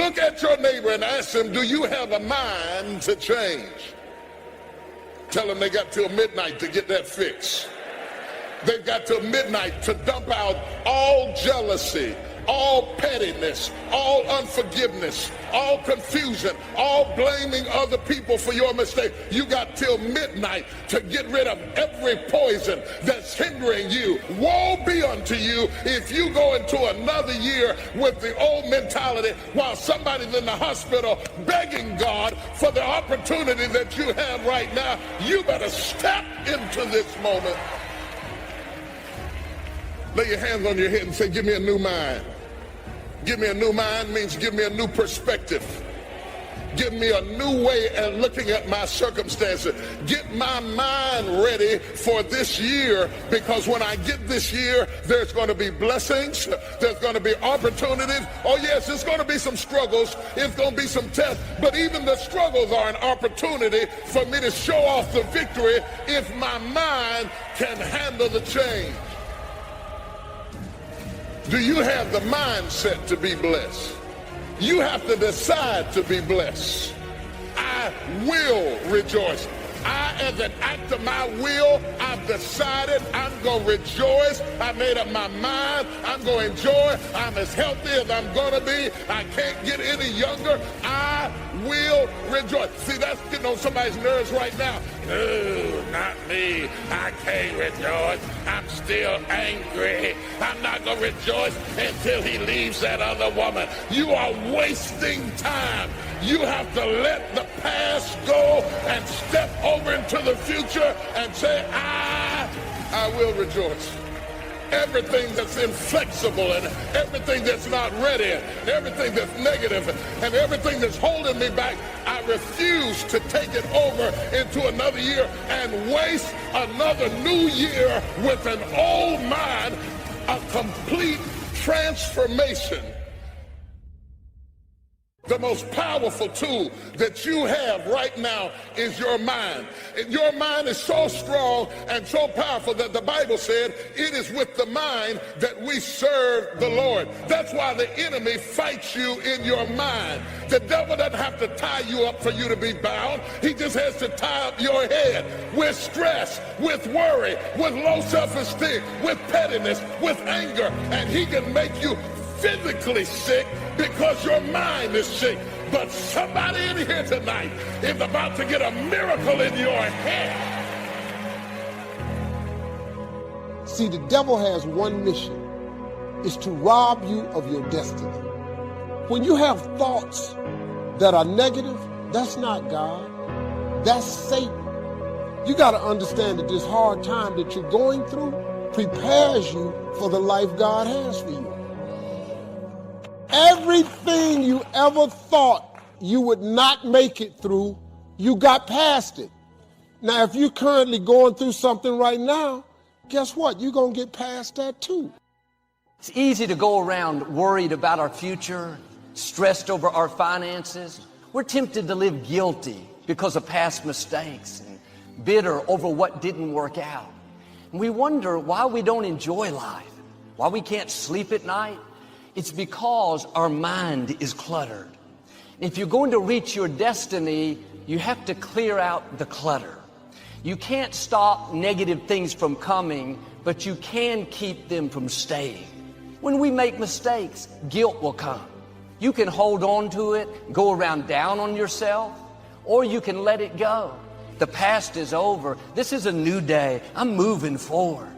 Look at your neighbor and ask him, do you have a mind to change? Tell them they got till midnight to get that fix. They've got till midnight to dump out all jealousy, all pettiness, all unforgiveness, all confusion, all blaming other people for your mistake. You got till midnight to get rid of every poison that's hindering you. Woe be unto you if you go into another year with the old mentality while somebody's in the hospital begging God for the opportunity that you have right now. You better step into this moment. Lay your hands on your head and say, give me a new mind. Give me a new mind means give me a new perspective. Give me a new way of looking at my circumstances. Get my mind ready for this year, because when I get this year, there's going to be blessings. There's going to be opportunities. Oh yes, there's going to be some struggles. It's going to be some tests. But even the struggles are an opportunity for me to show off the victory if my mind can handle the change. Do you have the mindset to be blessed? You have to decide to be blessed. I will rejoice. I, as an act of my will, I've decided I'm going to rejoice. I made up my mind. I'm going to enjoy. I'm as healthy as I'm going to be. I can't get any younger. I will rejoice. See, that's getting on somebody's nerves right now. No, not me. I can't rejoice. I'm still angry. I'm not going to rejoice until he leaves that other woman. You are wasting time. You have to let the past go and step over into the future and say, I will rejoice. Everything that's inflexible and everything that's not ready and everything that's negative and everything that's holding me back, I refuse to take it over into another year and waste another new year with an old mind. A complete transformation. The most powerful tool that you have right now is your mind. And your mind is so strong and so powerful that the Bible said it is with the mind that we serve the Lord. That's why the enemy fights you in your mind. The devil doesn't have to tie you up for you to be bound. He just has to tie up your head with stress, with worry, with low self-esteem, with pettiness, with anger, and he can make you physically sick because your mind is sick. But somebody in here tonight is about to get a miracle in your head. See, the devil has one mission, is to rob you of your destiny. When you have thoughts that are negative, that's not God, that's Satan. You got to understand that this hard time that you're going through prepares you for the life God has for you. Everything you ever thought you would not make it through, you got past it. Now, if you're currently going through something right now, guess what? You're going to get past that too. It's easy to go around worried about our future, stressed over our finances. We're tempted to live guilty because of past mistakes and bitter over what didn't work out. And we wonder why we don't enjoy life, why we can't sleep at night. It's because our mind is cluttered. If you're going to reach your destiny, you have to clear out the clutter. You can't stop negative things from coming, but you can keep them from staying. When we make mistakes, guilt will come. You can hold on to it, go around down on yourself, or you can let it go. The past is over. This is a new day. I'm moving forward.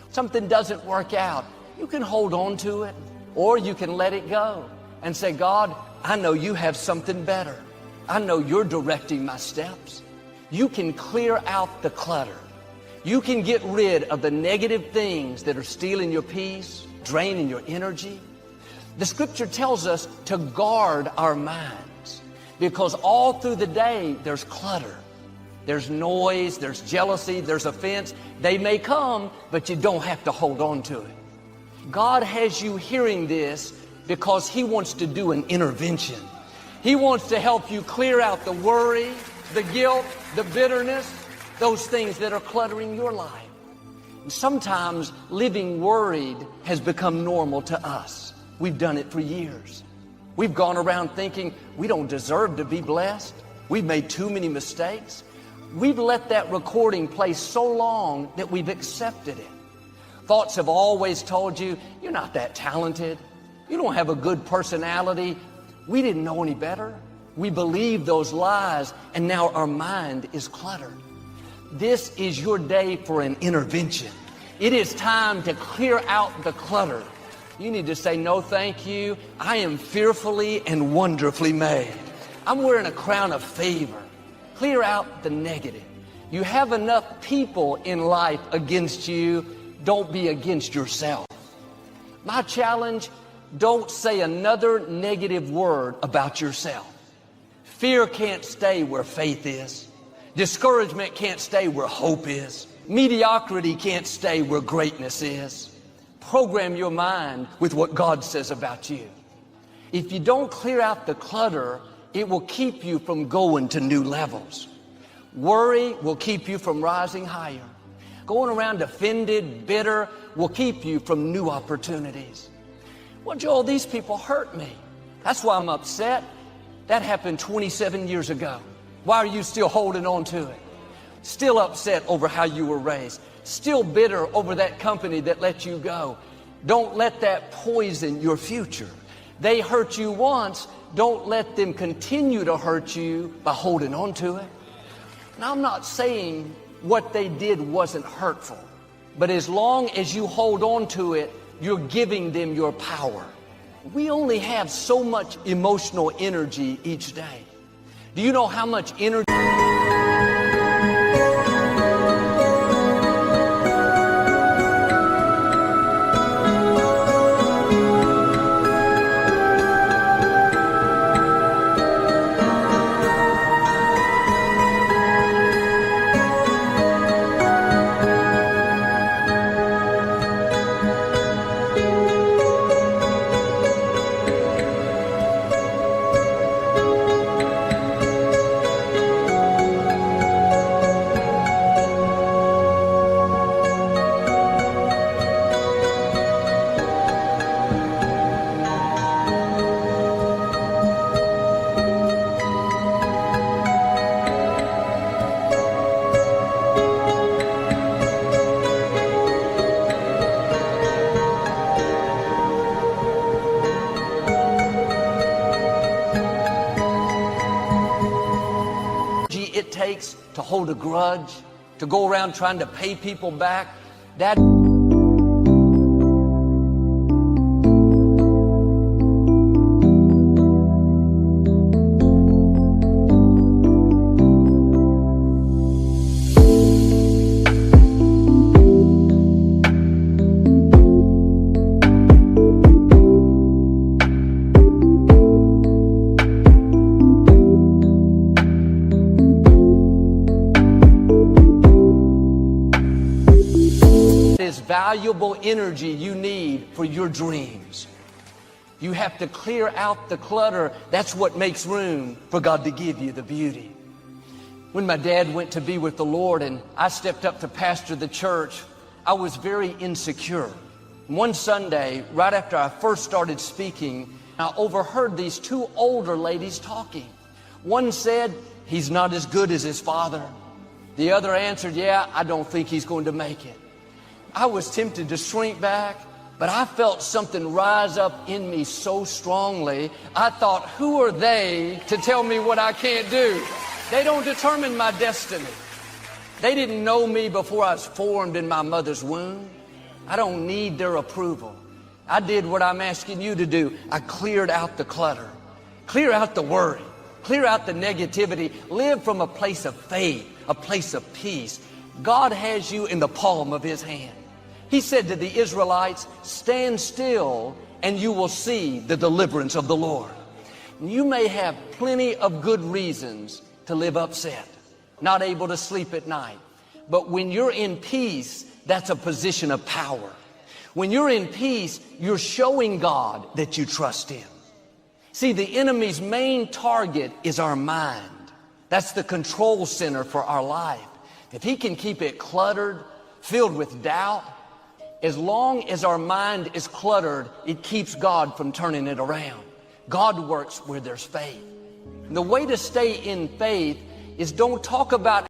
Something doesn't work out. You can hold on to it, or you can let it go and say, God, I know you have something better. I know you're directing my steps. You can clear out the clutter. You can get rid of the negative things that are stealing your peace, draining your energy. The scripture tells us to guard our minds, because all through the day there's clutter. There's noise, there's jealousy, there's offense. They may come, but you don't have to hold on to it. God has you hearing this because He wants to do an intervention. He wants to help you clear out the worry, the guilt, the bitterness, those things that are cluttering your life. And sometimes living worried has become normal to us. We've done it for years. We've gone around thinking we don't deserve to be blessed. We've made too many mistakes. We've let that recording play so long that we've accepted it. Thoughts have always told you, you're not that talented. You don't have a good personality. We didn't know any better. We believed those lies, and now our mind is cluttered. This is your day for an intervention. It is time to clear out the clutter. You need to say, no, thank you. I am fearfully and wonderfully made. I'm wearing a crown of favor. Clear out the negative. You have enough people in life against you. Don't be against yourself. My challenge, don't say another negative word about yourself. Fear can't stay where faith is. Discouragement can't stay where hope is. Mediocrity can't stay where greatness is. Program your mind with what God says about you. If you don't clear out the clutter, it will keep you from going to new levels. Worry will keep you from rising higher. Going around offended, bitter will keep you from new opportunities. Well, Joel, these people hurt me. That's why I'm upset. That happened 27 years ago. Why are you still holding on to it? Still upset over how you were raised. Still bitter over that company that let you go. Don't let that poison your future. They hurt you once. Don't let them continue to hurt you by holding on to it. Now, I'm not saying what they did wasn't hurtful, but as long as you hold on to it, you're giving them your power. We only have so much emotional energy each day. Do you know how much energy? It takes to hold a grudge, to go around trying to pay people back. That is valuable energy you need for your dreams. You have to clear out the clutter. That's what makes room for God to give you the beauty. When my dad went to be with the Lord and I stepped up to pastor the church, I was very insecure. One Sunday, right after I first started speaking, I overheard these two older ladies talking. One said, "He's not as good as his father." The other answered, "Yeah, I don't think he's going to make it." I was tempted to shrink back, but I felt something rise up in me so strongly. I thought, who are they to tell me what I can't do? They don't determine my destiny. They didn't know me before I was formed in my mother's womb. I don't need their approval. I did what I'm asking you to do. I cleared out the clutter. Clear out the worry. Clear out the negativity. Live from a place of faith, a place of peace. God has you in the palm of His hand. He said to the Israelites, "Stand still and you will see the deliverance of the Lord." You may have plenty of good reasons to live upset, not able to sleep at night. But when you're in peace, that's a position of power. When you're in peace, you're showing God that you trust Him. See, the enemy's main target is our mind. That's the control center for our life. If he can keep it cluttered, filled with doubt, as long as our mind is cluttered, it keeps God from turning it around. God works where there's faith. And the way to stay in faith is don't talk about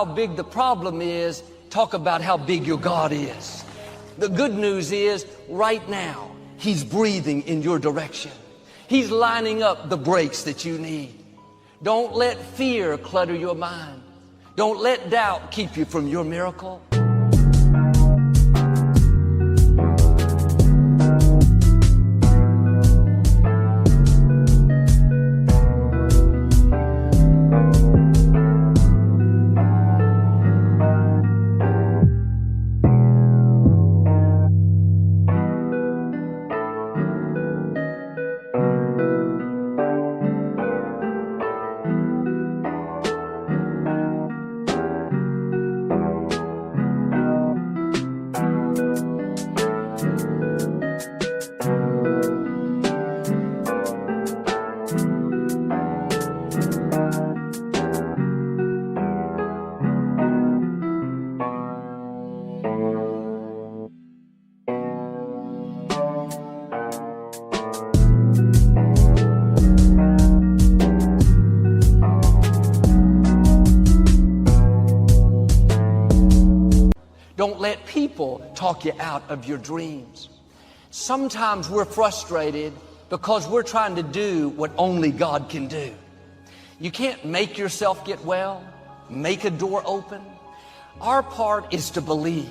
how big the problem is, talk about how big your God is. The good news is, right now, He's breathing in your direction. He's lining up the breaks that you need. Don't let fear clutter your mind. Don't let doubt keep you from your miracle. Don't let people talk you out of your dreams. Sometimes we're frustrated because we're trying to do what only God can do. You can't make yourself get well, make a door open. Our part is to believe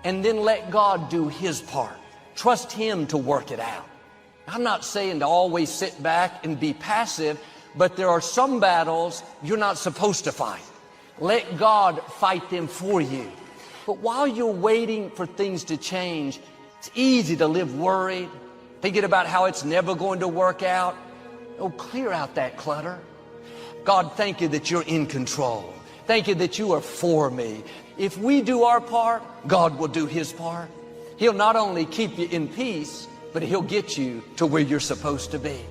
and then let God do His part. Trust Him to work it out. I'm not saying to always sit back and be passive, but there are some battles you're not supposed to fight. Let God fight them for you. But while you're waiting for things to change, it's easy to live worried, thinking about how it's never going to work out. Oh, clear out that clutter. God, thank you that you're in control. Thank you that you are for me. If we do our part, God will do His part. He'll not only keep you in peace, but He'll get you to where you're supposed to be.